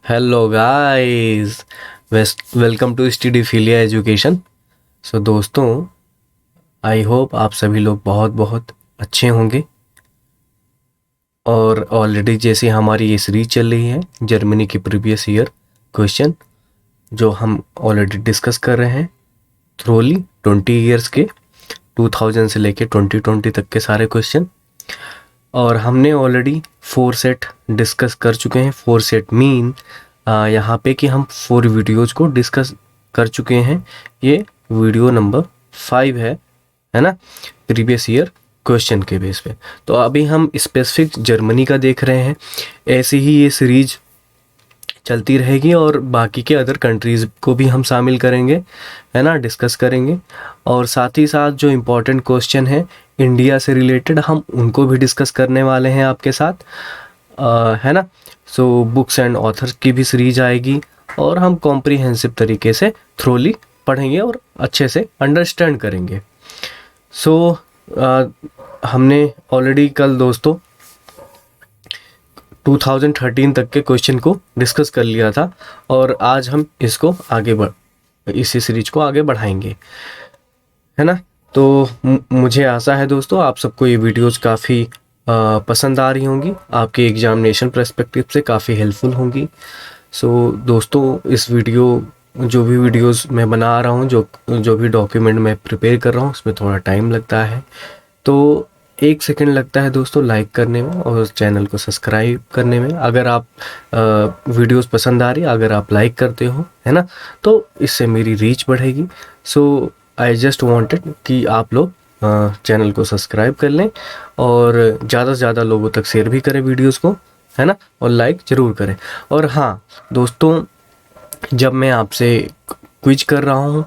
Hello guys, welcome to Studyphilia education. So दोस्तों, I hope आप सभी लोग बहुत बहुत अच्छे होंगे। और ऑलरेडी जैसे हमारी ये सीरीज चल रही है जर्मनी की प्रीवियस ईयर क्वेश्चन, जो हम ऑलरेडी डिस्कस कर रहे हैं थ्रोली 20 ईयर्स के 2000 से लेके 2020 तक के सारे क्वेश्चन। और हमने ऑलरेडी 4 सेट डिस्कस कर चुके हैं। 4 सेट मीन यहाँ पे कि हम 4 वीडियोज़ को डिस्कस कर चुके हैं। ये वीडियो नंबर 5 है ना, प्रीवियस ईयर क्वेश्चन के बेस पे। तो अभी हम स्पेसिफिक जर्मनी का देख रहे हैं। ऐसी ही ये सीरीज चलती रहेगी और बाकी के अदर कंट्रीज़ को भी हम शामिल करेंगे, है ना, डिस्कस करेंगे। और साथ ही साथ जो इम्पोर्टेंट क्वेश्चन है इंडिया से रिलेटेड, हम उनको भी डिस्कस करने वाले हैं आपके साथ, है ना। सो बुक्स एंड ऑथर्स की भी सीरीज आएगी और हम कॉम्प्रिहेंसिव तरीके से थ्रोली पढ़ेंगे और अच्छे से अंडरस्टैंड करेंगे। सो हमने ऑलरेडी कल दोस्तों 2013 तक के क्वेश्चन को डिस्कस कर लिया था और आज हम इसको इसी सीरीज को आगे बढ़ाएंगे, है ना। तो मुझे आशा है दोस्तों आप सबको ये वीडियोस काफ़ी पसंद आ रही होंगी, आपके एग्जामिनेशन पर्सपेक्टिव से काफ़ी हेल्पफुल होंगी। सो दोस्तों, इस जो भी वीडियोस मैं बना रहा हूँ, जो भी डॉक्यूमेंट मैं प्रिपेयर कर रहा हूँ, उसमें थोड़ा टाइम लगता है। तो 1 सेकंड लगता है दोस्तों लाइक करने में और चैनल को सब्सक्राइब करने में। अगर आप वीडियोस पसंद आ रही, अगर आप लाइक करते हो, है ना, तो इससे मेरी रीच बढ़ेगी। सो आई जस्ट वांटेड कि आप लोग चैनल को सब्सक्राइब कर लें और ज़्यादा से ज़्यादा लोगों तक शेयर भी करें वीडियोस को, है ना, और लाइक ज़रूर करें। और हाँ दोस्तों, जब मैं आपसे क्विज कर रहा हूँ,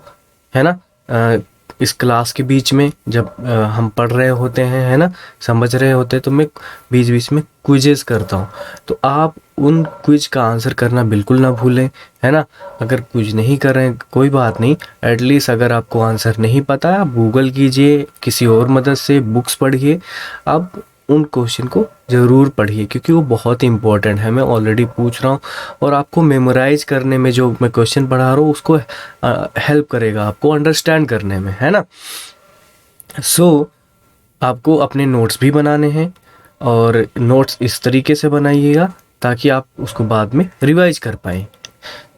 है ना, इस क्लास के बीच में जब हम पढ़ रहे होते हैं, है ना, समझ रहे होते हैं, तो मैं बीच बीच में क्विजेस करता हूँ। तो आप उन क्विज का आंसर करना बिल्कुल ना भूलें, है ना। अगर क्विज नहीं कर रहे हैं कोई बात नहीं, एटलीस्ट अगर आपको आंसर नहीं पता है आप गूगल कीजिए, किसी और मदद से बुक्स पढ़िए, आप उन क्वेश्चन को ज़रूर पढ़िए क्योंकि वो बहुत ही इंपॉर्टेंट है। मैं ऑलरेडी पूछ रहा हूँ और आपको मेमोराइज करने में जो मैं क्वेश्चन पढ़ा रहा हूँ उसको हेल्प करेगा आपको अंडरस्टैंड करने में, है ना। सो आपको अपने नोट्स भी बनाने हैं और नोट्स इस तरीके से बनाइएगा ताकि आप उसको बाद में रिवाइज कर पाएँ।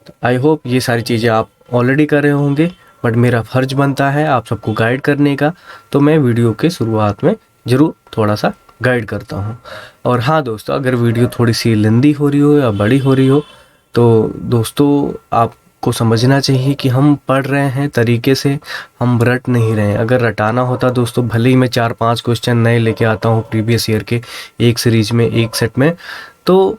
तो आई होप ये सारी चीज़ें आप ऑलरेडी कर रहे होंगे, बट मेरा फ़र्ज बनता है आप सबको गाइड करने का, तो मैं वीडियो के शुरुआत में ज़रूर थोड़ा सा गाइड करता हूँ। और हाँ दोस्तों, अगर वीडियो थोड़ी सी लंबी हो रही हो या बड़ी हो रही हो तो दोस्तों आपको समझना चाहिए कि हम पढ़ रहे हैं तरीके से, हम रट नहीं रहे हैं। अगर रटाना होता दोस्तों, भले ही मैं 4-5 क्वेश्चन नए लेके आता हूँ प्रीवियस ईयर के एक सीरीज में, एक सेट में, तो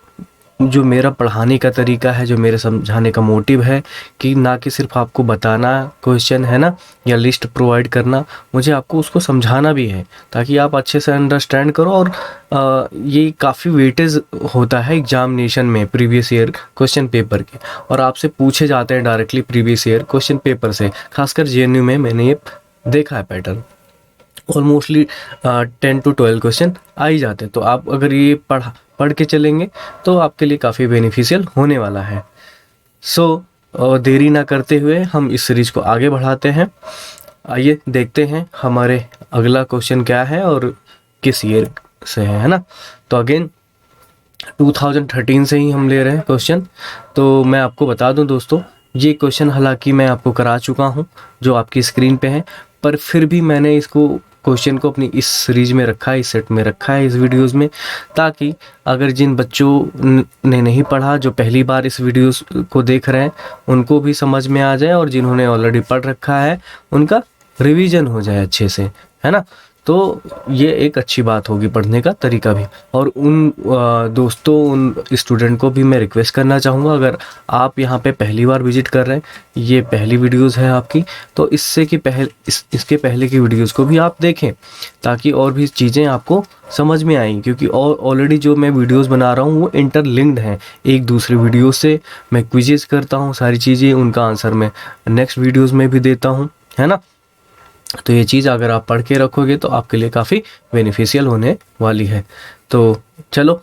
जो मेरा पढ़ाने का तरीका है, जो मेरे समझाने का मोटिव है कि ना कि सिर्फ आपको बताना क्वेश्चन, है ना, या लिस्ट प्रोवाइड करना, मुझे आपको उसको समझाना भी है ताकि आप अच्छे से अंडरस्टैंड करो। और ये काफ़ी वेटेज होता है एग्जामिनेशन में प्रीवियस ईयर क्वेश्चन पेपर के, और आपसे पूछे जाते हैं directly previous year question paper से, खासकर जेएनयू में मैंने ये देखा है पैटर्न। ऑलमोस्टली 10 to 12 क्वेश्चन आ ही जाते हैं। तो आप अगर ये पढ़ के चलेंगे तो आपके लिए काफ़ी बेनिफिशियल होने वाला है। सो देरी ना करते हुए हम इस सीरीज को आगे बढ़ाते हैं। आइए देखते हैं हमारे अगला क्वेश्चन क्या है और किस ईयर से है ना। तो अगेन 2013 से ही हम ले रहे हैं क्वेश्चन। तो मैं आपको बता दूं दोस्तों, ये क्वेश्चन हालांकि मैं आपको करा चुका हूं जो आपकी स्क्रीन पे है, पर फिर भी मैंने इसको क्वेश्चन को अपनी इस सीरीज में रखा है, इस सेट में रखा है, इस वीडियोस में, ताकि अगर जिन बच्चों ने नहीं पढ़ा, जो पहली बार इस वीडियोस को देख रहे हैं, उनको भी समझ में आ जाए, और जिन्होंने ऑलरेडी पढ़ रखा है उनका रिवीजन हो जाए अच्छे से, है ना। तो ये एक अच्छी बात होगी पढ़ने का तरीका भी। और उन दोस्तों, उन स्टूडेंट को भी मैं रिक्वेस्ट करना चाहूँगा, अगर आप यहाँ पे पहली बार विजिट कर रहे हैं, ये पहली वीडियोस है आपकी, तो इसके पहले की वीडियोस को भी आप देखें ताकि और भी चीज़ें आपको समझ में आएँ, क्योंकि ऑलरेडी जो मैं वीडियोस बना रहा हूँ वो इंटरलिंक्ड हैं एक दूसरे वीडियो से। मैं क्विजेस करता हूँ, सारी चीज़ें, उनका आंसर मैं नेक्स्ट वीडियोज़ में भी देता हूँ, है ना। तो ये चीज़ अगर आप पढ़ के रखोगे तो आपके लिए काफ़ी बेनिफिशियल होने वाली है। तो चलो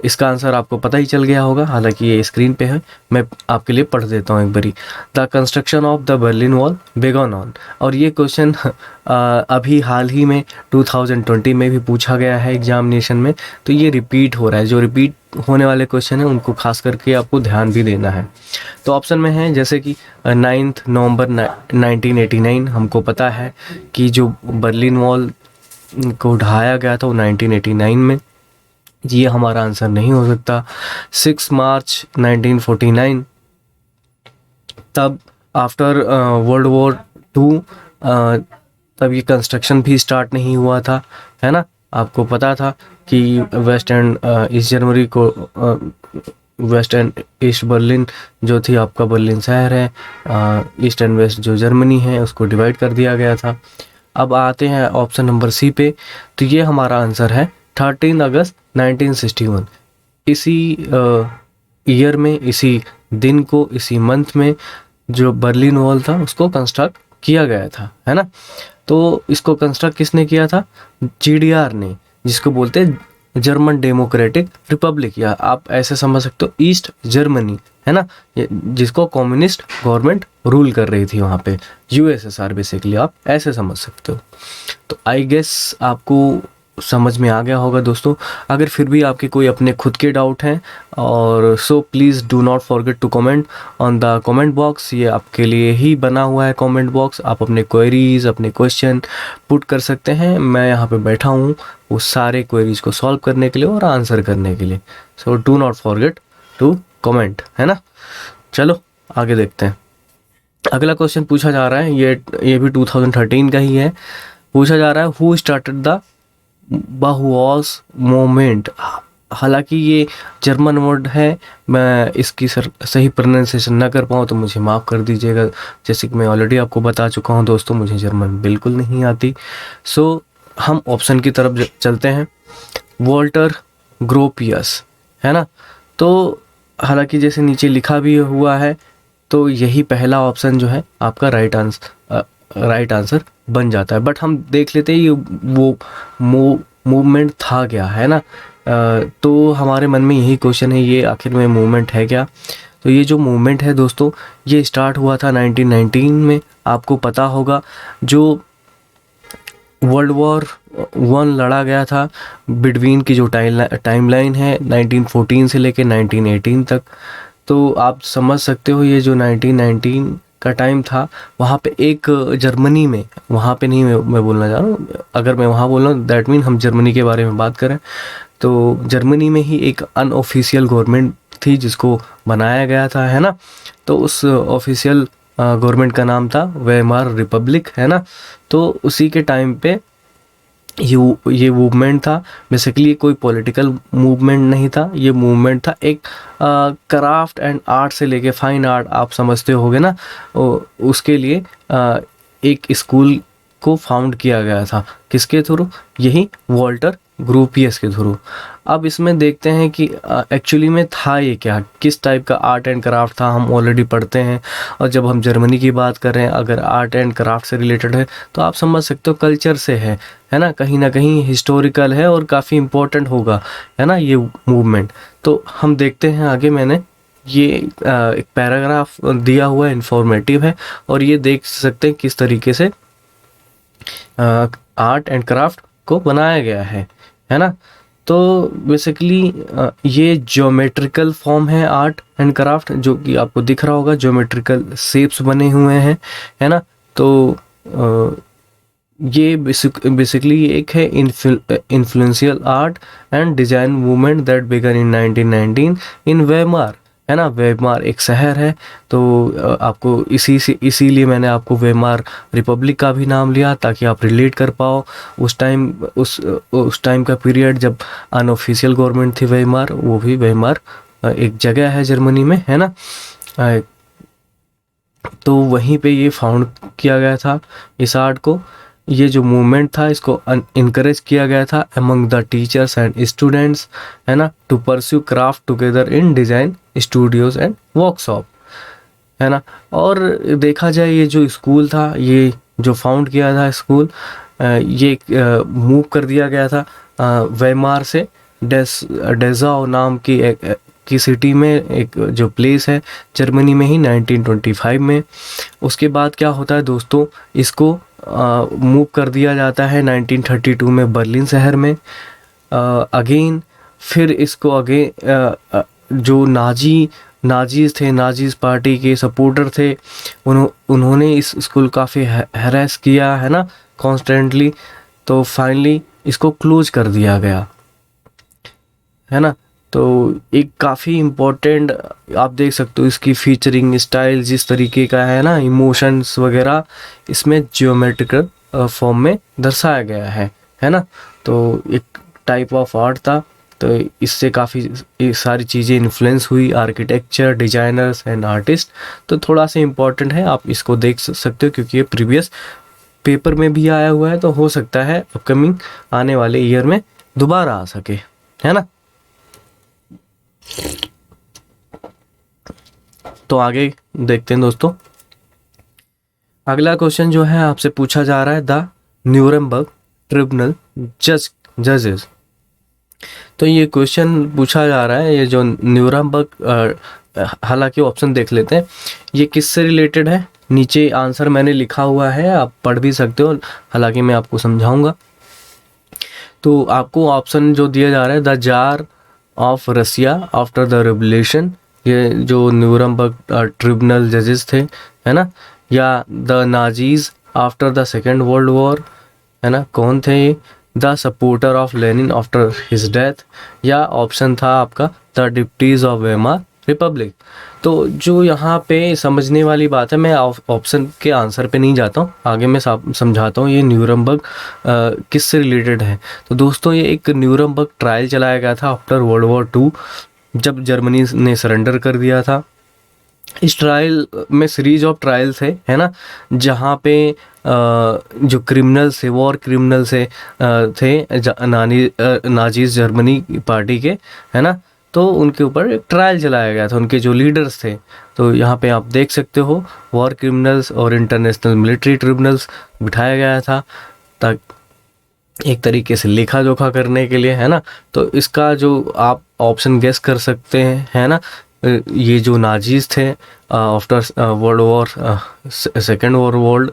इसका आंसर आपको पता ही चल गया होगा, हालांकि ये स्क्रीन पे है, मैं आपके लिए पढ़ देता हूँ एक बारी। The construction of the Berlin wall बेगन ऑन। और ये क्वेश्चन अभी हाल ही में 2020 में भी पूछा गया है एग्जामिनेशन में, तो ये रिपीट हो रहा है। जो रिपीट होने वाले क्वेश्चन हैं उनको खास करके आपको ध्यान भी देना है। तो ऑप्शन में है जैसे कि 9 नवंबर 1989, हमको पता है कि जो बर्लिन वॉल को ढाया गया था वो 1989 में, ये हमारा आंसर नहीं हो सकता। 6 मार्च 1949, तब आफ्टर वर्ल्ड वॉर 2 तब ये कंस्ट्रक्शन भी स्टार्ट नहीं हुआ था, है ना। आपको पता था कि वेस्ट एंड ईस्ट जर्मनी को वेस्ट एंड ईस्ट बर्लिन जो थी, आपका बर्लिन शहर है, ईस्ट एंड वेस्ट जो जर्मनी है उसको डिवाइड कर दिया गया था। अब आते हैं ऑप्शन नंबर सी पे, तो ये हमारा आंसर है 13 अगस्त 1961। इसी ईयर में, इसी दिन को, इसी मंथ में जो बर्लिन वॉल था उसको कंस्ट्रक्ट किया गया था, है ना। तो इसको कंस्ट्रक्ट किसने किया था? GDR ने, जिसको बोलते हैं जर्मन डेमोक्रेटिक रिपब्लिक, या आप ऐसे समझ सकते हो ईस्ट जर्मनी, है ना, जिसको कम्युनिस्ट गवर्नमेंट रूल कर रही थी वहाँ पे, USSR बेसिकली, आप ऐसे समझ सकते हो। तो आई गेस आपको समझ में आ गया होगा दोस्तों। अगर फिर भी आपके कोई अपने खुद के डाउट हैं, और so please do not forget to comment on the comment box. ये आपके लिए ही बना हुआ है कमेंट बॉक्स, आप अपने क्वेरीज, अपने क्वेश्चन पुट कर सकते हैं। मैं यहाँ पे बैठा हूँ उस सारे क्वेरीज को सॉल्व करने के लिए और आंसर करने के लिए। So do not forget to comment, है ना। चलो आगे देखते हैं। अगला क्वेश्चन पूछा जा रहा है, ये भी 2013 का ही है। पूछा जा रहा है हु स्टार्टेड द बाहुआस मूवमेंट। हालांकि ये जर्मन वर्ड है, मैं इसकी सही प्रोनाउंसिएशन ना कर पाऊँ तो मुझे माफ़ कर दीजिएगा। जैसे कि मैं ऑलरेडी आपको बता चुका हूँ दोस्तों, मुझे जर्मन बिल्कुल नहीं आती। सो हम ऑप्शन की तरफ चलते हैं। वॉल्टर ग्रोपियस, है ना। तो हालांकि जैसे नीचे लिखा भी हुआ है, तो यही पहला ऑप्शन जो है आपका राइट आंसर बन जाता है। बट हम देख लेते हैं ये वो मूवमेंट था क्या, है ना। तो हमारे मन में यही क्वेश्चन है, ये आखिर में मूवमेंट है क्या। तो ये जो मूवमेंट है दोस्तों, ये स्टार्ट हुआ था 1919 में। आपको पता होगा जो वर्ल्ड वॉर 1 लड़ा गया था, बिटवीन की जो टाइमलाइन है 1914 से लेके 1918 तक। तो आप समझ सकते हो ये जो 1919 का टाइम था, वहाँ पे एक जर्मनी में, वहाँ पे नहीं मैं बोलना चाह रहा हूँ, अगर मैं वहाँ बोल रहा हूँ दैट मीन हम जर्मनी के बारे में बात करें, तो जर्मनी में ही एक अनऑफिशियल गवर्नमेंट थी जिसको बनाया गया था, है ना। तो उस ऑफिशियल गवर्नमेंट का नाम था वेमार रिपब्लिक, है ना। तो उसी के टाइम पे ये मूवमेंट था। बेसिकली कोई पॉलिटिकल मूवमेंट नहीं था, ये मूवमेंट था एक क्राफ्ट एंड आर्ट से लेके फाइन आर्ट, आप समझते होगे ना, उसके लिए एक स्कूल को फाउंड किया गया था। किसके थ्रू? यही वॉल्टर ग्रोपियस के थ्रू। अब इसमें देखते हैं कि एक्चुअली में था ये क्या, किस टाइप का आर्ट एंड क्राफ्ट था, हम ऑलरेडी पढ़ते हैं। और जब हम जर्मनी की बात कर रहे हैं, अगर आर्ट एंड क्राफ्ट से रिलेटेड है तो आप समझ सकते हो कल्चर से है ना कहीं हिस्टोरिकल है और काफ़ी इम्पोर्टेंट होगा, है ना, ये मूवमेंट। तो हम देखते हैं आगे। मैंने ये एक पैराग्राफ दिया हुआ है, इंफॉर्मेटिव है, और ये देख सकते हैं किस तरीके से आर्ट एंड क्राफ्ट को बनाया गया है ना। तो बेसिकली ये ज्योमेट्रिकल फॉर्म है आर्ट एंड क्राफ्ट, जो कि आपको दिख रहा होगा, ज्योमेट्रिकल शेप्स बने हुए हैं, है ना। तो ये बेसिकली एक है influential art and design movement that began in 1919 in Weimar, है ना। वेमार एक शहर है, तो आपको इसीलिए मैंने आपको वेमार रिपब्लिक का भी नाम लिया, ताकि आप रिलेट कर पाओ उस टाइम का पीरियड जब अनऑफिशियल गवर्नमेंट थी वेमार। वो भी वेमार एक जगह है जर्मनी में, है ना। तो वहीं पे ये फाउंड किया गया था इस आर्ट को। ये जो मूवमेंट था इसको इनकरेज किया गया था among the teachers and students, है ना, to pursue craft together in design studios and workshop, है ना। और देखा जाए ये जो स्कूल था, ये जो फाउंड किया था स्कूल, ये मूव कर दिया गया था वेमार से डेजाओ नाम की सिटी में, एक जो प्लेस है जर्मनी में ही, 1925 में। उसके बाद क्या होता है दोस्तों, इसको मूव कर दिया जाता है 1932 में बर्लिन शहर में। अगेन फिर इसको जो नाजीज थे, नाजीज पार्टी के सपोर्टर थे, उन्होंने इस स्कूल काफ़ी हैरेस किया है ना, कॉन्स्टेंटली। तो फाइनली इसको क्लोज कर दिया गया है ना। तो एक काफ़ी इम्पोर्टेंट, आप देख सकते हो इसकी फीचरिंग स्टाइल जिस तरीके का है ना, इमोशंस वगैरह इसमें जियोमेट्रिकल फॉर्म में दर्शाया गया है ना। तो एक टाइप ऑफ आर्ट था, तो इससे काफ़ी सारी चीज़ें इन्फ्लुएंस हुई, आर्किटेक्चर, डिजाइनर्स एंड आर्टिस्ट। तो थोड़ा सा इम्पोर्टेंट है, आप इसको देख सकते हो क्योंकि ये प्रीवियस पेपर में भी आया हुआ है, तो हो सकता है अपकमिंग आने वाले ईयर में दोबारा आ सके, है ना। तो आगे देखते हैं दोस्तों। अगला क्वेश्चन जो है आपसे पूछा जा रहा है, द न्यूरेमबर्ग ट्रिब्यूनल जजेस। तो ये क्वेश्चन पूछा जा रहा है, ये जो न्यूरेमबर्ग, हालांकि ऑप्शन देख लेते हैं ये किससे रिलेटेड है। नीचे आंसर मैंने लिखा हुआ है, आप पढ़ भी सकते हो, हालांकि मैं आपको समझाऊंगा। तो आपको ऑप्शन जो दिया जा रहा है, the tsar of Russia after the revolution, ये जो न्यूरेमबर्ग ट्रिब्यूनल जजेस थे, है ना, या the Nazis after the second world war, है ना, कौन थे ये, the supporter of Lenin after his death, या ऑप्शन था आपका the deputies of Weimar republic. तो जो यहाँ पे समझने वाली बात है, मैं ऑप्शन के आंसर पे नहीं जाता हूँ, आगे मैं समझाता हूँ ये न्यूरेमबर्ग किससे रिलेटेड है। तो दोस्तों ये एक न्यूरेमबर्ग ट्रायल चलाया गया था आफ्टर वर्ल्ड वॉर 2, जब जर्मनी ने सरेंडर कर दिया था। इस ट्रायल में सीरीज ऑफ ट्रायल्स है ना, जहाँ पे जो क्रिमिनल्स थे, वॉर क्रिमिनल्स थे नाजीज जर्मनी पार्टी के, है ना, तो उनके ऊपर एक ट्रायल चलाया गया था, उनके जो लीडर्स थे। तो यहाँ पे आप देख सकते हो वॉर क्रिमिनल्स और इंटरनेशनल मिलिट्री ट्रिब्यूनल्स बिठाया गया था, ताकि एक तरीके से लेखा जोखा करने के लिए, है ना। तो इसका जो आप ऑप्शन गेस कर सकते हैं, है ना, ये जो नाजीज थे after world war second world,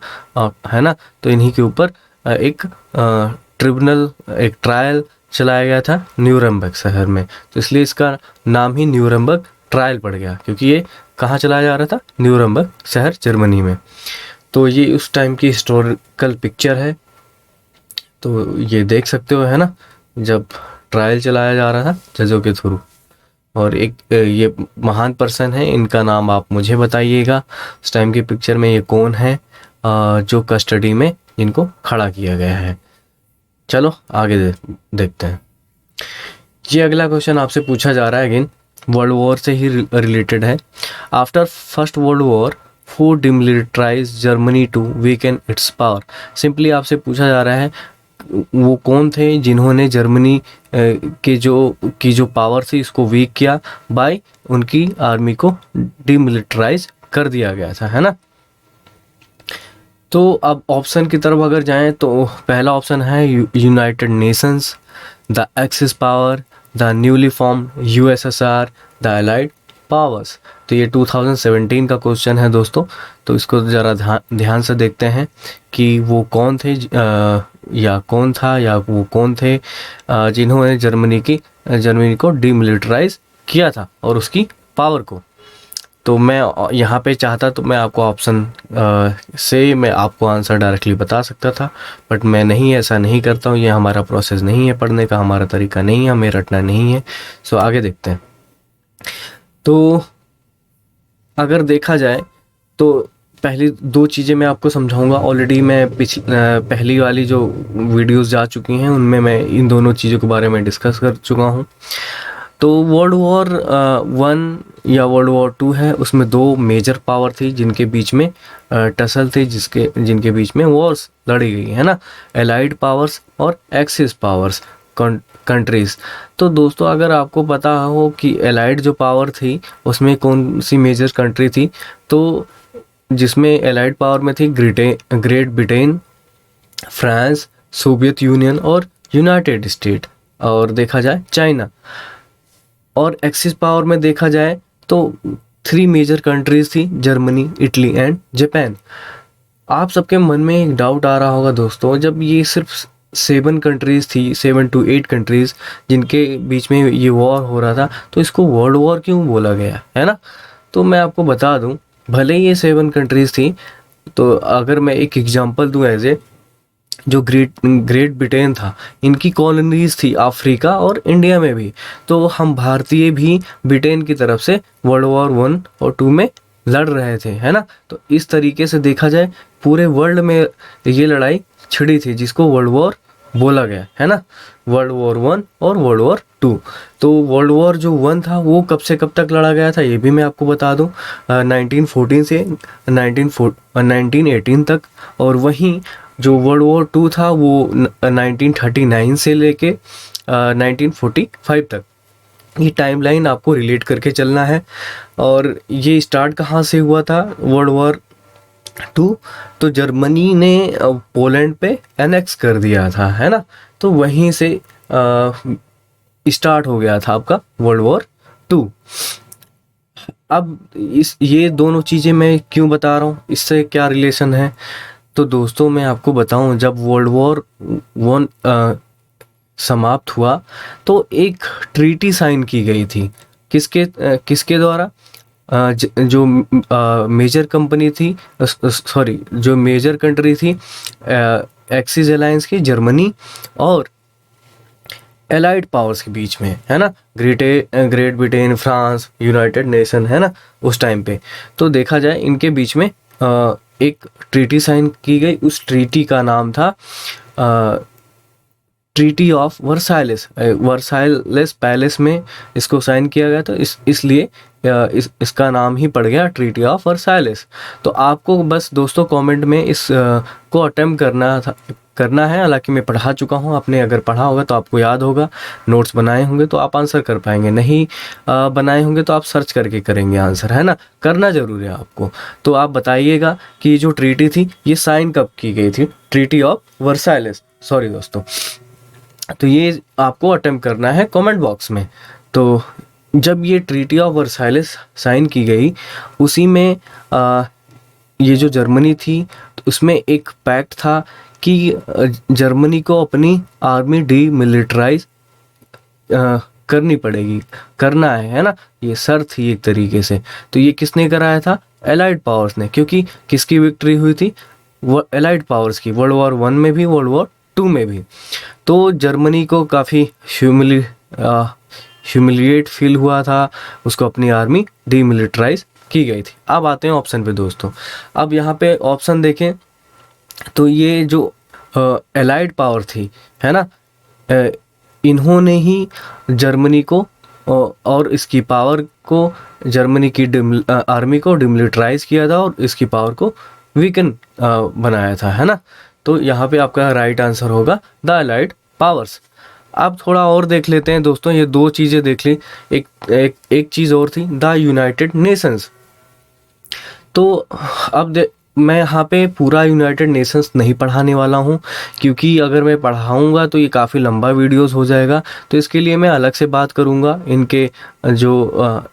है ना, तो इन्हीं के ऊपर एक ट्रिब्यूनल, एक ट्रायल चलाया गया था न्यूरेमबर्ग शहर में। तो इसलिए इसका नाम ही न्यूरेमबर्ग ट्रायल पड़ गया, क्योंकि ये कहाँ चलाया जा रहा था, न्यूरेमबर्ग शहर जर्मनी में। तो ये उस टाइम की हिस्टोरिकल पिक्चर है, तो ये देख सकते हो, है ना, जब ट्रायल चलाया जा रहा था जजों के थ्रू। और एक ये महान पर्सन है, इनका नाम आप मुझे बताइएगा, उस टाइम की पिक्चर में ये कौन है जो कस्टडी में इनको खड़ा किया गया है। चलो आगे देखते हैं। ये अगला क्वेश्चन आपसे पूछा जा रहा है, अगेन वर्ल्ड वॉर से ही रिलेटेड है। After first world war who demilitarized Germany to weaken its power. Simply आपसे पूछा जा रहा है वो कौन थे जिन्होंने जर्मनी की जो पावर थी इसको वीक किया, बाय उनकी आर्मी को डिमिलिटराइज कर दिया गया था, है ना। तो अब ऑप्शन की तरफ अगर जाएं तो पहला ऑप्शन है United Nations, the axis power, the newly form USSR, the allied powers. तो ये 2017 का क्वेश्चन है दोस्तों, तो इसको ज़रा ध्यान से देखते हैं कि वो कौन थे या कौन था या वो कौन थे जिन्होंने जर्मनी को डिमिलिटराइज किया था और उसकी पावर को। तो मैं यहाँ पे चाहता तो मैं आपको ऑप्शन से मैं आपको आंसर डायरेक्टली बता सकता था, बट मैं नहीं, ऐसा नहीं करता हूँ, ये हमारा प्रोसेस नहीं है, पढ़ने का हमारा तरीका नहीं है, हमें रटना नहीं है। सो आगे देखते हैं। तो अगर देखा जाए तो पहली दो चीज़ें मैं आपको समझाऊंगा। ऑलरेडी मैं पहली वाली जो वीडियोस जा चुकी हैं उनमें मैं इन दोनों चीज़ों के बारे में डिस्कस कर चुका हूँ। तो वर्ल्ड वॉर 1 या वर्ल्ड वॉर 2 है, उसमें दो मेजर पावर थी जिनके बीच में टसल थी, जिनके बीच में वॉर्स लड़ी गई, है ना, एलाइड पावर्स और एक्सिस पावर्स कंट्रीज़। तो दोस्तों अगर आपको पता हो कि एलाइड जो पावर थी उसमें कौन सी मेजर कंट्री थी, तो जिसमें एलाइड पावर में थी great Britain, France, Soviet union और यूनाइटेड स्टेट, और देखा जाए चाइना। और एक्सिस पावर में देखा जाए तो 3 मेजर कंट्रीज थी, जर्मनी, इटली एंड जापान। आप सबके मन में एक डाउट आ रहा होगा दोस्तों, जब ये सिर्फ 7 कंट्रीज थी, 7 to 8 कंट्रीज जिनके बीच में ये वॉर हो रहा था, तो इसको वर्ल्ड वॉर क्यों बोला गया, है ना। तो मैं आपको बता दूं, भले ही ये 7 कंट्रीज थी, तो अगर मैं एक एग्जांपल दूं, एज ए जो ग्रेट ब्रिटेन था, इनकी कॉलोनीज थी अफ्रीका और इंडिया में भी, तो हम भारतीय भी ब्रिटेन की तरफ से वर्ल्ड वॉर 1 और 2 में लड़ रहे थे, है ना। तो इस तरीके से देखा जाए पूरे वर्ल्ड में ये लड़ाई छिड़ी थी, जिसको वर्ल्ड वॉर बोला गया, है ना। वर्ल्ड वॉर 1 और वर्ल्ड वॉर 2। तो वर्ल्ड वॉर जो 1 था वो कब से कब तक लड़ा गया था, ये भी मैं आपको बता दूं, 1914 से 1918 तक। और वहीं जो वर्ल्ड वॉर 2 था वो 1939 से लेके 1945 तक। ये टाइमलाइन आपको रिलेट करके चलना है। और ये स्टार्ट कहाँ से हुआ था वर्ल्ड वॉर 2, तो जर्मनी ने पोलैंड पे एनेक्स कर दिया था, है ना। तो वहीं से स्टार्ट हो गया था आपका वर्ल्ड वॉर 2। अब ये दोनों चीज़ें मैं क्यों बता रहा हूँ, इससे क्या रिलेशन है। तो दोस्तों मैं आपको बताऊं, जब वर्ल्ड वॉर 1 समाप्त हुआ तो एक ट्रीटी साइन की गई थी, किसके द्वारा, जो मेजर कंपनी थी, सॉरी जो मेजर कंट्री थी एक्सिस अलायंस की, जर्मनी और एलाइड पावर्स के बीच में, है ना। Great Britain, France, United nation, है ना, उस टाइम पे। तो देखा जाए इनके बीच में एक ट्रीटी साइन की गई। उस ट्रीटी का नाम था ट्रीटी ऑफ वर्साइलेस। वर्साइलेस पैलेस में इसको साइन किया गया, तो इसलिए इसका नाम ही पड़ गया ट्रीटी ऑफ वर्साइलेस। तो आपको बस दोस्तों कमेंट में इस को अटेम्प्ट करना है। हालांकि मैं पढ़ा चुका हूँ, आपने अगर पढ़ा होगा तो आपको याद होगा, नोट्स बनाए होंगे तो आप आंसर कर पाएंगे, नहीं बनाए होंगे तो आप सर्च करके करेंगे आंसर, है ना। करना जरूर है आपको। तो आप बताइएगा कि जो ट्रीटी थी ये साइन कब की गई थी, ट्रीटी ऑफ वर्साइलेस, सॉरी दोस्तों। तो ये आपको अटेम्प्ट करना है कमेंट बॉक्स में। तो जब ये ट्रीटी ऑफ वर्साइलेस साइन की गई, उसी में ये जो जर्मनी थी तो उसमें एक पैक्ट था कि जर्मनी को अपनी आर्मी डीमिलिटराइज करनी पड़ेगी, करना है ना। ये शर्त थी एक तरीके से। तो ये किसने कराया था, एलाइड पावर्स ने, क्योंकि किसकी विक्ट्री हुई थी, वो एलाइड पावर्स की, वर्ल्ड वॉर 1 में भी वर्ल्ड वॉर 2 में भी। तो जर्मनी को काफ़ी ह्यूमिलिएट फील हुआ था, उसको अपनी आर्मी डीमिलिटराइज की गई थी। अब आते हैं ऑप्शन पे दोस्तों। अब यहाँ पे ऑप्शन देखें तो ये जो एलाइड पावर थी, है ना, इन्होंने ही जर्मनी को और इसकी पावर को, जर्मनी की आर्मी को डिमिलिटराइज किया था और इसकी पावर को वीकन बनाया था, है ना। तो यहाँ पे आपका राइट आंसर होगा द एलाइड पावर्स। अब थोड़ा और देख लेते हैं दोस्तों, ये 2 चीज़ें देख ली, एक चीज़ और थी द यूनाइटेड नेशंस। तो अब मैं यहाँ पे पूरा यूनाइटेड नेशंस नहीं पढ़ाने वाला हूँ, क्योंकि अगर मैं पढ़ाऊँगा तो ये काफ़ी लंबा वीडियोस हो जाएगा। तो इसके लिए मैं अलग से बात करूँगा, इनके जो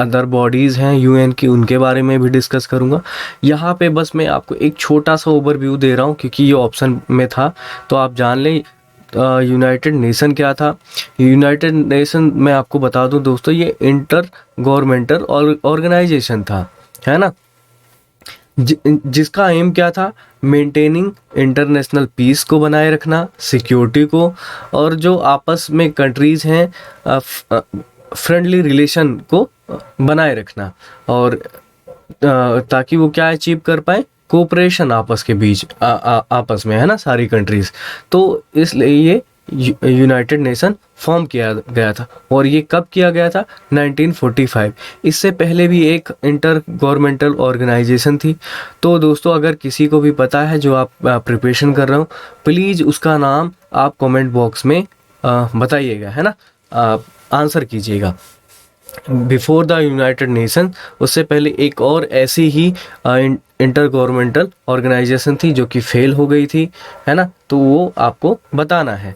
अदर बॉडीज़ हैं यूएन की, उनके बारे में भी डिस्कस करूँगा। यहाँ पे बस मैं आपको एक छोटा सा ओवरव्यू दे रहा हूँ, क्योंकि ये ऑप्शन में था तो आप जान लें यूनाइटेड नेशन क्या था। यूनाइटेड नेशन मैं आपको बता दूं दोस्तों, ये इंटर गवर्नमेंटल ऑर्गेनाइजेशन था, है ना, जिसका एम क्या था, मेंटेनिंग इंटरनेशनल पीस को बनाए रखना, सिक्योरिटी को, और जो आपस में कंट्रीज़ हैं फ्रेंडली रिलेशन को बनाए रखना, और ताकि वो क्या अचीव कर पाए, कोऑपरेशन आपस के बीच आपस में, है ना, सारी कंट्रीज़। तो इसलिए ये यूनाइटेड नेशन फॉर्म किया गया था। और ये कब किया गया था, 1945। इससे पहले भी एक इंटर गवर्नमेंटल ऑर्गेनाइजेशन थी। तो दोस्तों अगर किसी को भी पता है जो आप प्रिपरेशन कर रहे हो, प्लीज़ उसका नाम आप कमेंट बॉक्स में बताइएगा, है ना, आंसर कीजिएगा। बिफोर द यूनाइटेड नेशन, उससे पहले एक और ऐसी ही इंटर गवर्नमेंटल ऑर्गेनाइजेशन थी जो कि फेल हो गई थी, है ना। तो वो आपको बताना है।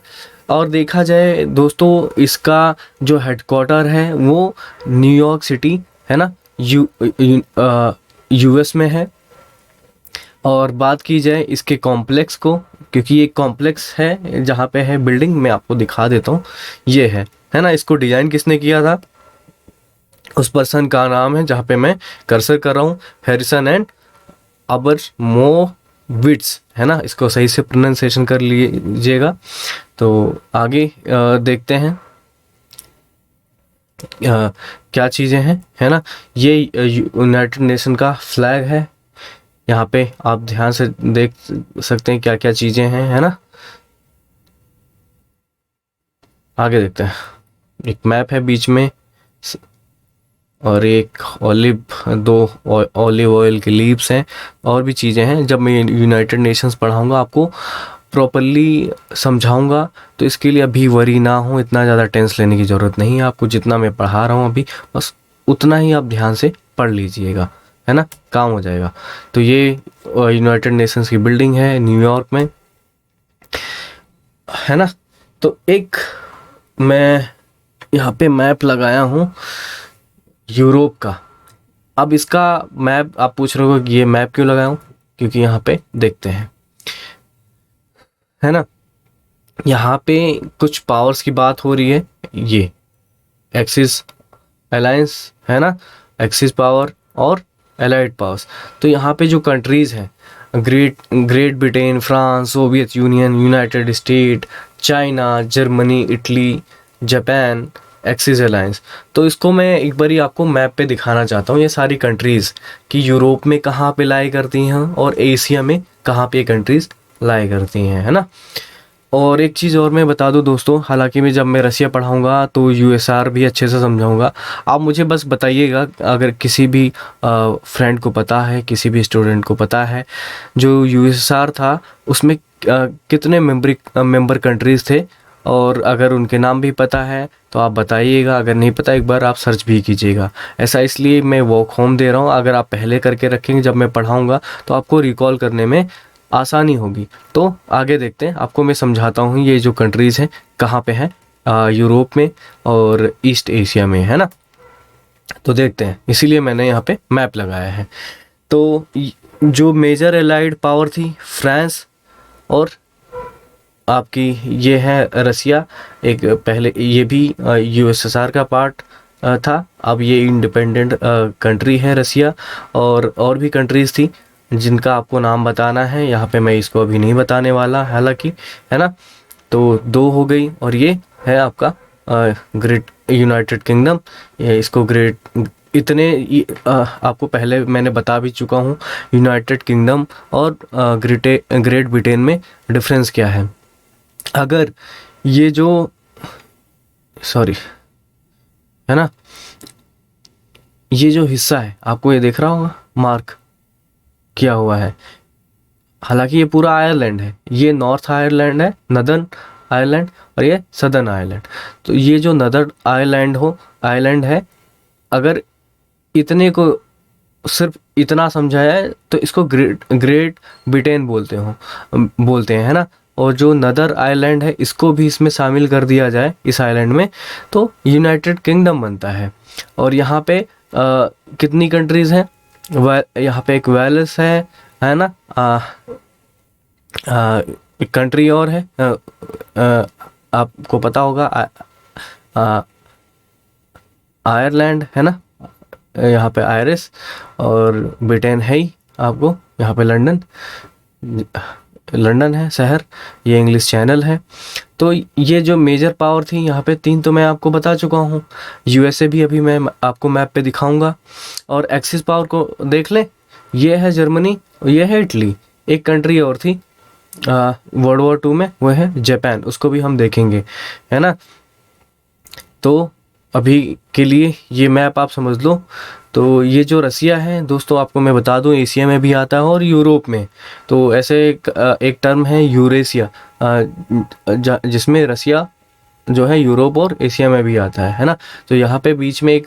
और देखा जाए दोस्तों, इसका जो हेडक्वार्टर है वो न्यूयॉर्क सिटी, है ना, यूएस में है। और बात की जाए इसके कॉम्प्लेक्स को, क्योंकि ये कॉम्प्लेक्स है जहाँ पे है बिल्डिंग, मैं आपको दिखा देता हूँ। ये है ना, इसको डिज़ाइन किसने किया था, उस पर्सन का नाम है, जहाँ पे मैं कर्सर कर रहा हूँ, हैरिसन एंड अबरमोविट्ज, है ना, इसको सही से प्रोनाउंसिएशन कर लीजिएगा। तो आगे देखते हैं क्या चीज़ें हैं, है ना। ये यूनाइटेड नेशन का फ्लैग है, यहाँ पे आप ध्यान से देख सकते हैं क्या क्या चीज़ें हैं, है ना। आगे देखते हैं, एक मैप है बीच में, और एक दो ऑलिव ऑयल के लीव्स हैं, और भी चीज़ें हैं। जब मैं यूनाइटेड नेशंस पढ़ाऊँगा आपको प्रॉपरली समझाऊंगा, तो इसके लिए अभी वरी ना हो, इतना ज़्यादा टेंस लेने की ज़रूरत नहीं है आपको। जितना मैं पढ़ा रहा हूँ अभी, बस उतना ही आप ध्यान से पढ़ लीजिएगा, है ना, काम हो जाएगा। तो ये यूनाइटेड नेशंस की बिल्डिंग है न्यूयॉर्क में, है ना। तो एक मैं यहाँ पे मैप लगाया हूँ यूरोप का। अब इसका मैप आप पूछ रहे हो कि ये मैप क्यों लगाया हूँ, क्योंकि यहाँ पे देखते हैं, है ना, यहाँ पे कुछ पावर्स की बात हो रही है। ये एक्सिस अलायंस, है ना, एक्सिस पावर और एलाइड पावर्स। तो यहाँ पे जो कंट्रीज़ हैं, great Britain, France, Soviet union, United state, China, Germany, Italy, Japan, axis alliance. तो इसको मैं एक बारी आपको मैप पे दिखाना चाहता हूँ, ये सारी कंट्रीज़ कि यूरोप में कहाँ पे लाई करती हैं और एशिया में कहाँ पे कंट्रीज़ लाई करती हैं, है ना। और एक चीज़ और मैं बता दूं दोस्तों, हालांकि मैं जब मैं रसिया पढ़ाऊंगा तो यूएसआर भी अच्छे से समझाऊंगा। आप मुझे बस बताइएगा, अगर किसी भी फ्रेंड को पता है, किसी भी स्टूडेंट को पता है जो यूएसआर था उसमें कितने मेंबर कंट्रीज़ थे, और अगर उनके नाम भी पता है तो आप बताइएगा। अगर नहीं पता, एक बार आप सर्च भी कीजिएगा। ऐसा इसलिए मैं वॉक होम दे रहा हूँ, अगर आप पहले करके रखेंगे जब मैं पढ़ाऊँगा तो आपको रिकॉल करने में आसानी होगी। तो आगे देखते हैं, आपको मैं समझाता हूँ ये जो कंट्रीज़ हैं कहाँ पे हैं, यूरोप में और ईस्ट एशिया में, है ना। तो देखते हैं, इसीलिए मैंने यहाँ पे मैप लगाया है। तो जो मेजर एलाइड पावर थी, फ्रांस और आपकी ये है रसिया। एक पहले ये भी यूएसएसआर का पार्ट था, अब ये इंडिपेंडेंट कंट्री है रसिया। और भी कंट्रीज़ थी जिनका आपको नाम बताना है, यहाँ पे मैं इसको अभी नहीं बताने वाला हालांकि, है ना। तो दो हो गई, और ये है आपका ग्रेट यूनाइटेड किंगडम। इसको ग्रेट आपको पहले मैंने बता भी चुका हूँ यूनाइटेड किंगडम और ग्रेट ब्रिटेन में डिफरेंस क्या है। अगर ये जो सॉरी, है ना, ये जो हिस्सा है आपको ये दिख रहा होगा मार्क किया हुआ है, हालांकि ये पूरा आयरलैंड है। ये नॉर्थ आयरलैंड है, नदर्न आयरलैंड, और ये सदर्न आयरलैंड। तो ये जो नदर्न आयरलैंड है, अगर इतने को सिर्फ इतना समझाया है तो इसको ग्रेट ब्रिटेन बोलते हैं, है ना। और जो नदर आइलैंड है इसको भी इसमें शामिल कर दिया जाए इस आइलैंड में, तो यूनाइटेड किंगडम बनता है। और यहाँ पे कितनी कंट्रीज़ हैं, यहाँ पे एक वेल्स है ना, एक कंट्री और है, आपको पता होगा, आयरलैंड, है ना, यहाँ पे आयरिस, और ब्रिटेन है ही आपको, यहाँ पे लंदन है शहर, ये इंग्लिश चैनल है। तो ये जो मेजर पावर थी यहाँ पे तीन तो मैं आपको बता चुका हूँ। यूएसए भी अभी मैं आपको मैप पे दिखाऊंगा। और एक्सिस पावर को देख लें, ये है जर्मनी, ये है इटली, एक कंट्री और थी वर्ल्ड वॉर 2 में, वो है जापान, उसको भी हम देखेंगे, है ना। तो अभी के लिए ये मैप आप समझ लो। तो ये जो रसिया है दोस्तों, आपको मैं बता दूं, एशिया में भी आता है और यूरोप में। तो ऐसे एक टर्म है यूरेशिया, जिसमें रसिया जो है यूरोप और एशिया में भी आता है ना। तो यहाँ पे बीच में एक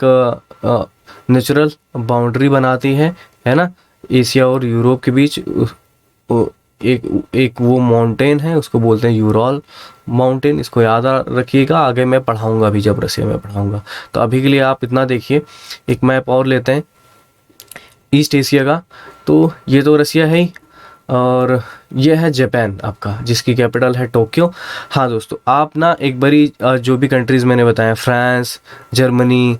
नेचुरल बाउंड्री बनाती है ना, एशिया और यूरोप के बीच एक एक वो माउंटेन है, उसको बोलते हैं यूरॉल माउंटेन। इसको याद रखिएगा, आगे मैं पढ़ाऊँगा भी जब रसिया में पढ़ाऊँगा। तो अभी के लिए आप इतना देखिए। एक मैप और लेते हैं ईस्ट एशिया का। तो ये तो रसिया है ही, और ये है जापान आपका, जिसकी कैपिटल है टोक्यो। हाँ दोस्तों, आप ना एक बारी जो भी कंट्रीज़ मैंने बताया, France, Germany,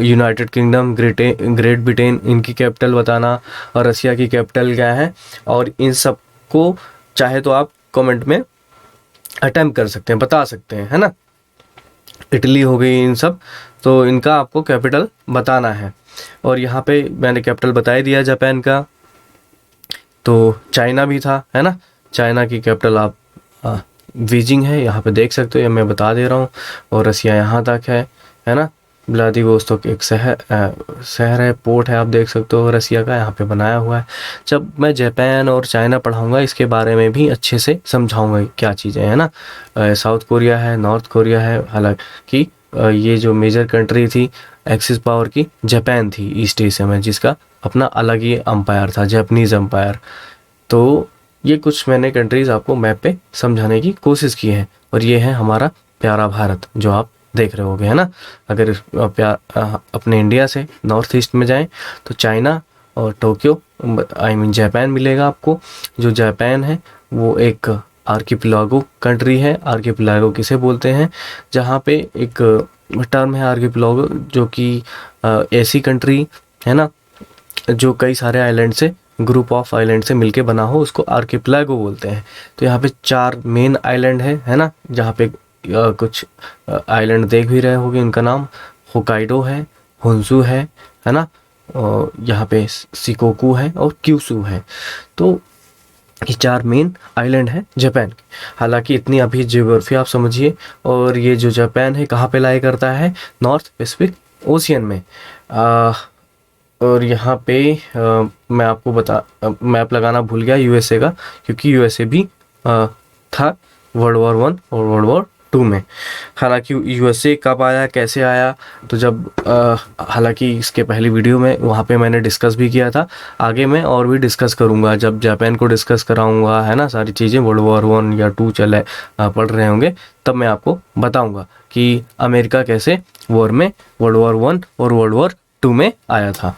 United kingdom, great Britain, इनकी कैपिटल बताना, और रसिया की कैपिटल क्या है, और इन सब को चाहे तो आप कमेंट में अटेम्प्ट कर सकते हैं, बता सकते हैं, है ना। इटली हो गई, इन सब, तो इनका आपको कैपिटल बताना है। और यहाँ पे मैंने कैपिटल बता ही दिया जापान का। तो चाइना भी था, है ना। चाइना की कैपिटल आप बीजिंग है, यहाँ पे देख सकते हो, ये मैं बता दे रहा हूँ। और रसिया यहाँ तक है ना। व्लादिवोस्तोक एक शहर है, पोर्ट है, आप देख सकते हो रसिया का, यहाँ पे बनाया हुआ है। जब मैं जापान और चाइना पढ़ाऊँगा, इसके बारे में भी अच्छे से समझाऊँगा क्या चीज़ें, है ना। साउथ कोरिया है, नॉर्थ कोरिया है। हालांकि ये जो मेजर कंट्री थी एक्सिस पावर की, जापान थी ईस्ट एशिया में, जिसका अपना अलग ही अम्पायर था, जापानीज अम्पायर। तो ये कुछ मैंने कंट्रीज आपको मैप पे समझाने की कोशिश की है। और ये है हमारा प्यारा भारत जो आप देख रहे होगे, है ना। अगर अपने इंडिया से नॉर्थ ईस्ट में जाएं तो चाइना और टोक्यो, आई मीन जापान मिलेगा आपको। जो जापान है वो एक आर्किपिलागो कंट्री है। आर्किपिलागो किसे बोलते हैं, जहाँ पे एक टर्म है आर्किपिलागो, जो कि ऐसी कंट्री है ना जो कई सारे आइलैंड से, ग्रुप ऑफ आइलैंड से मिलके बना हो, उसको आर्किपिलागो बोलते हैं। तो यहाँ पे 4 मेन आइलैंड है ना, जहाँ पे कुछ आइलैंड देख भी रहे होंगे, उनका नाम होकाइडो है, होन्शु है ना। और यहाँ पे शिकोकू है और क्यूशू है। तो ये 4 मेन आइलैंड है जापान के। हालांकि इतनी अभी ज्योग्राफी आप समझिए। और ये जो जापान है कहाँ पे लाई करता है, नॉर्थ पैसिफिक ओशियन में। और यहाँ पे मैं आपको मैप लगाना भूल गया यूएसए का, क्योंकि यूएसए भी था वर्ल्ड वॉर 1 और वर्ल्ड वॉर 2 में। हालांकि यूएसए कब आया, कैसे आया, तो जब हालांकि इसके पहली वीडियो में वहाँ पे मैंने डिस्कस भी किया था। आगे मैं और भी डिस्कस करूँगा, जब जापान को डिस्कस कराऊँगा, है ना। सारी चीज़ें वर्ल्ड वॉर 1 या 2 चले पढ़ रहे होंगे, तब मैं आपको बताऊँगा कि अमेरिका कैसे वॉर में वर्ल्ड वॉर 1 और वर्ल्ड वॉर 2 में आया था।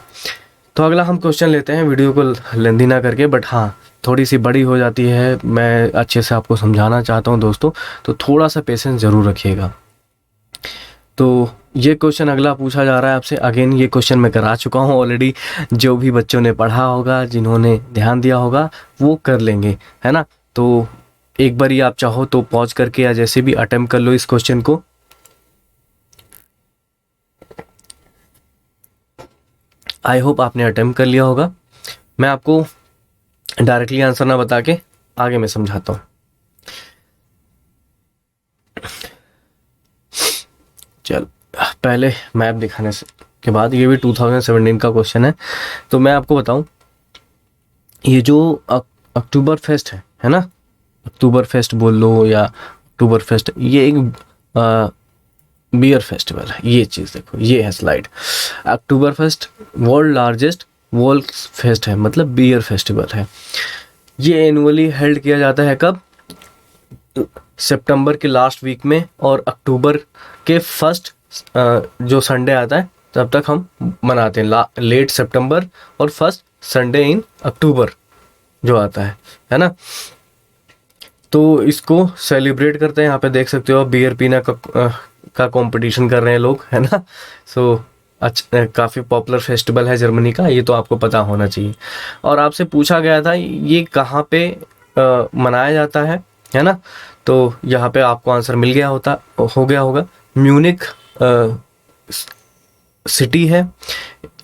तो अगला हम क्वेश्चन लेते हैं, वीडियो को लेंदी ना करके, बट हाँ थोड़ी सी बड़ी हो जाती है, मैं अच्छे से आपको समझाना चाहता हूँ दोस्तों, तो थोड़ा सा पेशेंस ज़रूर रखिएगा। तो ये क्वेश्चन अगला पूछा जा रहा है आपसे। अगेन ये क्वेश्चन मैं करा चुका हूँ ऑलरेडी, जो भी बच्चों ने पढ़ा होगा, जिन्होंने ध्यान दिया होगा, वो कर लेंगे, है ना। तो एक बार आप चाहो तो पॉज करके या जैसे भी अटेम्प्ट कर लो इस क्वेश्चन को। आई होप आपने अटेम्प्ट कर लिया होगा। मैं आपको डायरेक्टली आंसर ना बता के आगे मैं समझाता हूँ। चल, पहले मैप दिखाने से के बाद, ये भी 2017 का क्वेश्चन है, तो मैं आपको बताऊं, ये जो अक्टूबर फेस्ट है ना, अक्टूबर फेस्ट बोल लो या अक्टूबर फेस्ट, ये एक बियर फेस्टिवल है। ये चीज़ देखो, ये है स्लाइड। अक्टूबर fest world largest world fest है, मतलब बियर फेस्टिवल है। ये एनुअली हेल्ड किया जाता है कब, सितंबर के लास्ट वीक में, और अक्टूबर के फर्स्ट जो संडे आता है तब तक हम मनाते हैं। लेट सितंबर और फर्स्ट संडे इन अक्टूबर जो आता है ना। तो इसको सेलिब्रेट करते हैं। यहाँ पे देख सकते हो आप, बियर पीना का कंपटीशन कर रहे हैं लोग, है ना। सो अच्छा, काफ़ी पॉपुलर फेस्टिवल है जर्मनी का, ये तो आपको पता होना चाहिए। और आपसे पूछा गया था ये कहाँ पे मनाया जाता है ना। तो यहाँ पे आपको आंसर मिल गया हो गया होगा। म्यूनिक सिटी है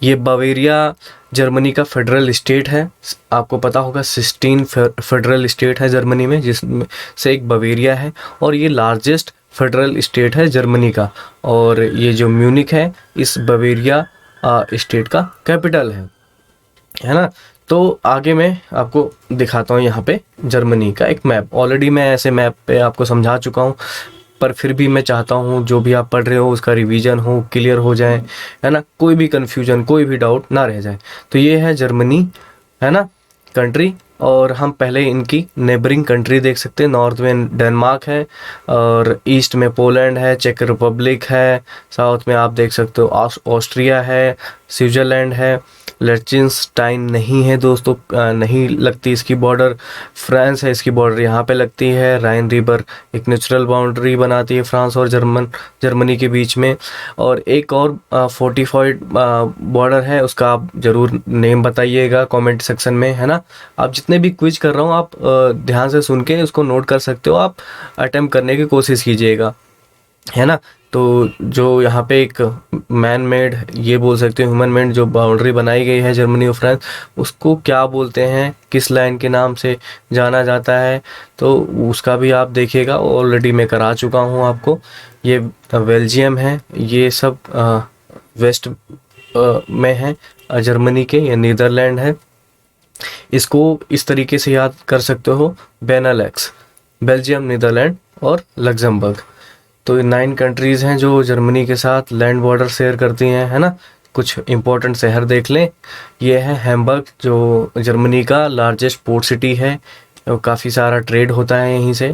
ये, बवेरिया जर्मनी का फेडरल स्टेट है। आपको पता होगा 16 फेडरल स्टेट है जर्मनी में, जिसमें से एक बवेरिया है, और ये लार्जेस्ट फेडरल स्टेट है जर्मनी का। और ये जो म्यूनिक है, इस बवेरिया स्टेट का कैपिटल है ना। तो आगे मैं आपको दिखाता हूँ यहाँ पे जर्मनी का एक मैप। ऑलरेडी मैं ऐसे मैप पे आपको समझा चुका हूँ, पर फिर भी मैं चाहता हूँ जो भी आप पढ़ रहे हो उसका रिवीजन हो, क्लियर हो जाए, है ना। कोई भी कन्फ्यूजन, कोई भी डाउट ना रह जाए। तो ये है जर्मनी, है ना, कंट्री। और हम पहले इनकी नेबरिंग कंट्री देख सकते हैं। नॉर्थ में डेनमार्क है और ईस्ट में पोलैंड है, चेक रिपब्लिक है, साउथ में आप देख सकते हो ऑस्ट्रिया है, स्विट्ज़रलैंड है, लिechtenstein नहीं है दोस्तों, नहीं लगती इसकी बॉर्डर। फ्रांस है, इसकी बॉर्डर यहाँ पे लगती है। राइन रिवर एक नेचुरल बाउंड्री बनाती है फ्रांस और जर्मनी के बीच में। और एक और फोर्टिफाइड बॉर्डर है, उसका आप ज़रूर नेम बताइएगा कमेंट सेक्शन में, है ना। आप जितने भी क्विज कर रहा हूँ आप ध्यान से सुन के उसको नोट कर सकते हो, आप अटेम्प्ट करने की कोशिश कीजिएगा, है ना। तो जो यहाँ पे एक मैन मेड, ये बोल सकते हो ह्यूमन मेड, जो बाउंड्री बनाई गई है जर्मनी और फ्रांस, उसको क्या बोलते हैं, किस लाइन के नाम से जाना जाता है, तो उसका भी आप देखिएगा। ऑलरेडी मैं करा चुका हूँ आपको। ये बेल्जियम है, ये सब वेस्ट में है जर्मनी के, ये नीदरलैंड है। इसको इस तरीके से याद कर सकते हो, बेनेलक्स, बेल्जियम, नीदरलैंड और लग्जमबर्ग। तो 9 कंट्रीज़ हैं जो जर्मनी के साथ लैंड बॉर्डर शेयर करती हैं, है ना। कुछ इंपॉर्टेंट शहर देख लें। ये है हैम्बर्ग, जो जर्मनी का लार्जेस्ट पोर्ट सिटी है। काफ़ी सारा ट्रेड होता है यहीं से,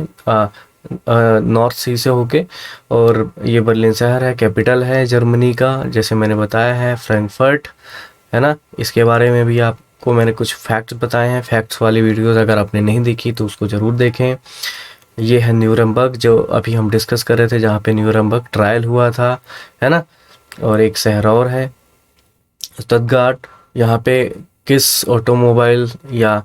नॉर्थ सी से होके। और ये बर्लिन शहर है, कैपिटल है जर्मनी का, जैसे मैंने बताया है। फ्रैंकफर्ट, है ना। इसके बारे में भी आपको मैंने कुछ फैक्ट्स बताए हैं। फैक्ट्स वाली वीडियोस अगर आपने नहीं देखी तो उसको ज़रूर देखें। ये है न्यूरमबर्ग, जो अभी हम डिस्कस कर रहे थे, जहाँ पे न्यूरमबर्ग ट्रायल हुआ था, है ना। और एक शहर और है स्टटगार्ट। यहाँ पे किस ऑटोमोबाइल या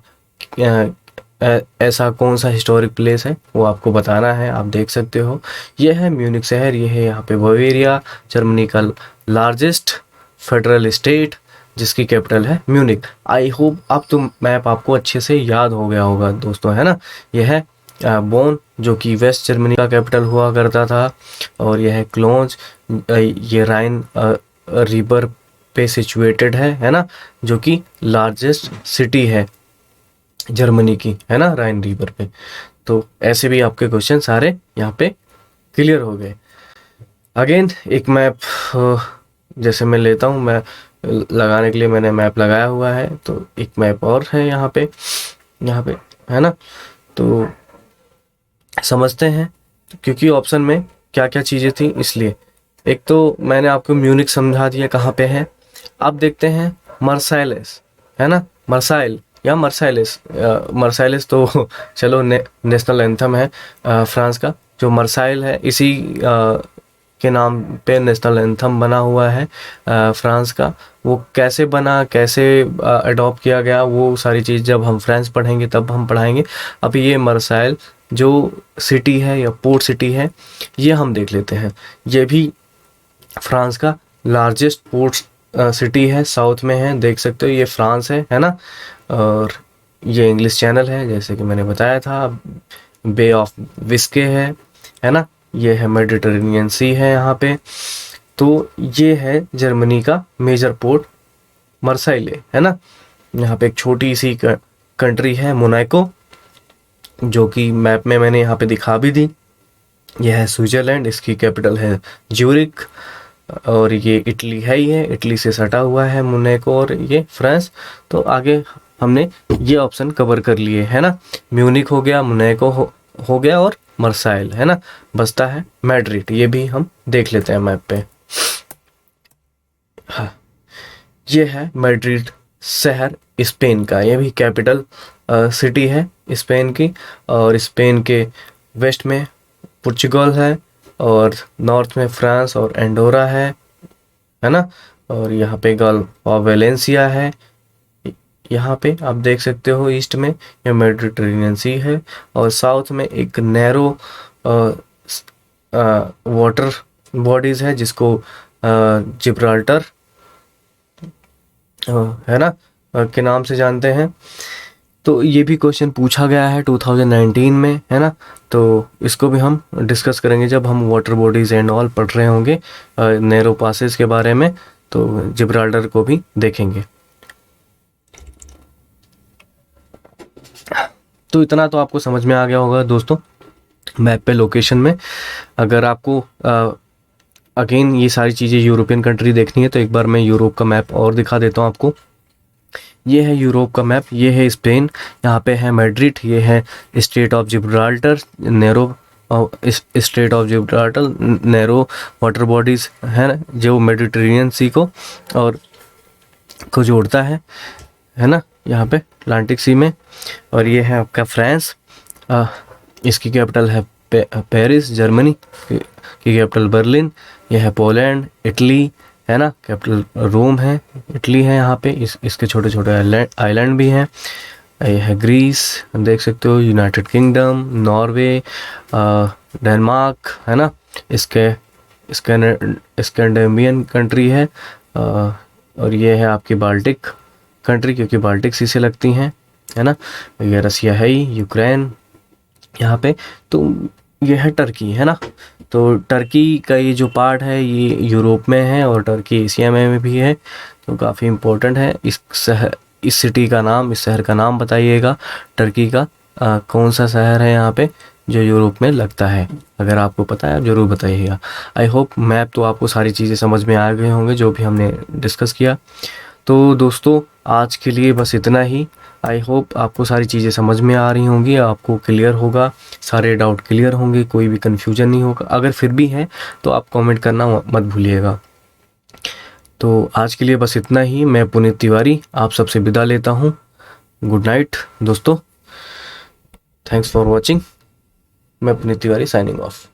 ऐसा कौन सा हिस्टोरिक प्लेस है वो आपको बताना है, आप देख सकते हो। ये है म्यूनिक शहर, ये है यहाँ पे बवेरिया, जर्मनी का लार्जेस्ट फेडरल स्टेट, जिसकी कैपिटल है म्यूनिक। आई होप अब तो मैप आपको अच्छे से याद हो गया होगा दोस्तों, है ना। यह है बोन, जो कि वेस्ट जर्मनी का कैपिटल हुआ करता था। और यह है क्लोंज, ये राइन रिवर पे सिचुएटेड है ना, जो कि लार्जेस्ट सिटी है जर्मनी की, है ना, राइन रिवर पे। तो ऐसे भी आपके क्वेश्चन सारे यहाँ पे क्लियर हो गए। अगेन एक मैप जैसे मैं लेता हूँ, मैं लगाने के लिए मैंने मैप लगाया हुआ है, तो एक मैप और है यहाँ पे, है ना। तो समझते हैं, क्योंकि ऑप्शन में क्या क्या चीज़ें थी इसलिए। एक तो मैंने आपको म्यूनिक समझा दिया कहाँ पे है। अब देखते हैं मर्साइलेस, है ना, मर्साइल या मर्साइलेस। मर्साइलेस तो चलो नेशनल एंथम है फ्रांस का। जो मर्साइल है, इसी के नाम पे नेशनल एंथम बना हुआ है फ्रांस का। वो कैसे बना, कैसे अडॉप्ट किया गया, वो सारी चीज़ जब हम फ्रांस पढ़ेंगे तब हम पढ़ाएंगे। अभी ये मर्साइल जो सिटी है या पोर्ट सिटी है, ये हम देख लेते हैं। ये भी फ्रांस का लार्जेस्ट पोर्ट सिटी है, साउथ में है, देख सकते हो। ये फ्रांस है ना। और ये इंग्लिश चैनल है, जैसे कि मैंने बताया था। बे ऑफ विस्के है ना। ये है मेडिटेरेनियन सी है यहाँ पे। तो ये है जर्मनी का मेजर पोर्ट मर्साइले, है ना। यहाँ पे एक छोटी सी कंट्री है मोनाको, जो कि मैप में मैंने यहाँ पे दिखा भी दी। यह है स्विट्ज़रलैंड, इसकी कैपिटल है ज्यूरिक। और ये इटली है ही है, इटली से सटा हुआ है मोनाको। और ये फ्रांस। तो आगे हमने ये ऑप्शन कवर कर लिए, है ना। म्यूनिक हो गया, मोनाको हो गया और मर्साइल, है ना। बचता है मैड्रिड, ये भी हम देख लेते हैं मैप पे। हाँ, ये है मैड्रिड शहर स्पेन का, ये भी कैपिटल सिटी है स्पेन की। और स्पेन के वेस्ट में पुर्तगाल है, और नॉर्थ में फ्रांस और एंडोरा है ना। और यहाँ पे गल्फ ऑफ वेलेंसिया है। यहाँ पे आप देख सकते हो ईस्ट में ये मेडिटेरेनियन सी है, और साउथ में एक नैरो वाटर बॉडीज है, जिसको जिब्राल्टर है ना के नाम से जानते हैं। तो ये भी क्वेश्चन पूछा गया है 2019 में, है ना। तो इसको भी हम डिस्कस करेंगे जब हम वाटर बॉडीज एंड ऑल पढ़ रहे होंगे नैरो पासेस के बारे में, तो जिब्राल्टर को भी देखेंगे। तो इतना तो आपको समझ में आ गया होगा दोस्तों मैप पे लोकेशन में। अगर आपको अगेन ये सारी चीज़ें यूरोपियन कंट्री देखनी है, तो एक बार मैं यूरोप का मैप और दिखा देता हूँ आपको। ये है यूरोप का मैप, ये है स्पेन, यहाँ पे है मैड्रिड, ये है state of Gibraltar, narrow state of Gibraltar, narrow water bodies है ना, जो मेडिटेरेनियन सी को और को जोड़ता है ना, यहाँ पे अटलांटिक सी में। और ये है आपका फ्रांस, इसकी कैपिटल है पेरिस, जर्मनी की कैपिटल बर्लिन। यह है पोलैंड, इटली है ना, कैपिटल रोम है, इटली है यहाँ पे। इसके छोटे छोटे आइलैंड भी हैं। यह है ग्रीस, देख सकते हो, यूनाइटेड किंगडम, नॉर्वे, डेनमार्क है ना, इसके स्कैंडिनेवियन कंट्री है। और ये है आपकी बाल्टिक कंट्री, क्योंकि बाल्टिक सी से लगती हैं, है ना। ये रसिया है ही, यूक्रेन यहाँ पे। तो ये है टर्की, है ना। तो टर्की का ये जो पार्ट है ये यूरोप में है और टर्की एशिया में भी है, तो काफ़ी इम्पोर्टेंट है। इस सिटी का नाम, इस शहर का नाम बताइएगा, टर्की का कौन सा शहर है यहाँ पे जो यूरोप में लगता है। अगर आपको पता है आप ज़रूर बताइएगा। आई होप मैप तो आपको सारी चीज़ें समझ में आ गए होंगे जो भी हमने डिस्कस किया। तो दोस्तों आज के लिए बस इतना ही। आई होप आपको सारी चीज़ें समझ में आ रही होंगी, आपको क्लियर होगा, सारे डाउट क्लियर होंगे, कोई भी कन्फ्यूजन नहीं होगा। अगर फिर भी है तो आप कमेंट करना मत भूलिएगा। तो आज के लिए बस इतना ही। मैं पुनीत तिवारी आप सबसे विदा लेता हूँ। गुड नाइट दोस्तों, थैंक्स फॉर वॉचिंग। मैं पुनीत तिवारी साइनिंग ऑफ।